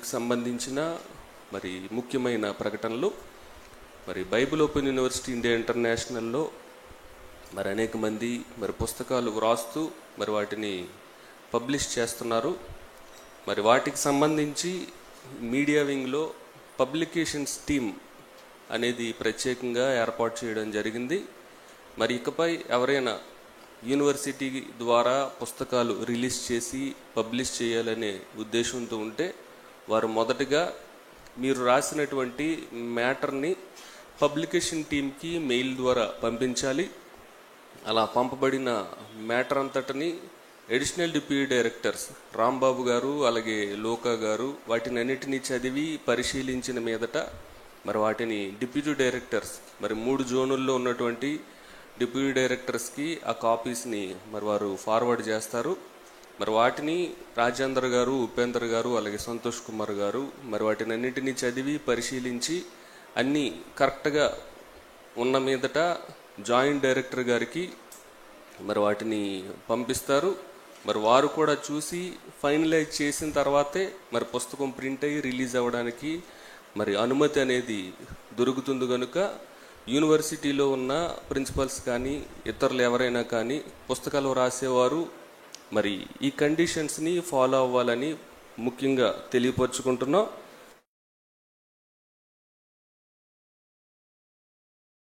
Week సంబంధించిన మరి ముఖ్యమైన ప్రకటనలు. మరి బైబిల్ ఓపెన్ యూనివర్సిటీ ఇండియా ఇంటర్నేషనల్లో మరి అనేక మంది మరి పుస్తకాలు వ్రాస్తూ మరి వాటిని పబ్లిష్ చేస్తున్నారు. మరి వాటికి సంబంధించి మీడియా వింగ్లో పబ్లికేషన్స్ టీమ్ అనేది ప్రత్యేకంగా ఏర్పాటు చేయడం జరిగింది. మరి ఇకపై ఎవరైనా యూనివర్సిటీ ద్వారా పుస్తకాలు రిలీజ్ చేసి పబ్లిష్ చేయాలనే ఉద్దేశంతో ఉంటే వారు మొదటగా మీరు రాసినటువంటి మ్యాటర్ని పబ్లికేషన్ టీమ్కి మెయిల్ ద్వారా పంపించాలి. అలా పంపబడిన మ్యాటర్ అంతటిని అడిషనల్ డిప్యూటీ డైరెక్టర్స్ రాంబాబు గారు అలాగే లోకా గారు వాటిని అన్నిటినీ చదివి పరిశీలించిన మీదట మరి వాటిని డిప్యూటీ డైరెక్టర్స్ మరి 3 జోనుల్లో ఉన్నటువంటి డిప్యూటీ డైరెక్టర్స్కి ఆ కాపీస్ని మరి వారు ఫార్వర్డ్ చేస్తారు. మరి వాటిని రాజేంద్ర గారు, ఉపేంద్ర గారు అలాగే సంతోష్ కుమార్ గారు మరి వాటిని అన్నింటినీ చదివి పరిశీలించి అన్నీ కరెక్ట్గా ఉన్న మీదట జాయింట్ డైరెక్టర్ గారికి మరి వాటిని పంపిస్తారు. మరి వారు కూడా చూసి ఫైనలైజ్ చేసిన తర్వాతే మరి పుస్తకం ప్రింట్ అయ్యి రిలీజ్ అవ్వడానికి మరి అనుమతి అనేది దొరుకుతుంది. కనుక యూనివర్సిటీలో ఉన్న ప్రిన్సిపల్స్ కానీ ఇతరులు ఎవరైనా కానీ పుస్తకాలు రాసేవారు మరి ఈ కండిషన్స్ని ఫాలో అవ్వాలని ముఖ్యంగా తెలియపరుచుకుంటున్నాం.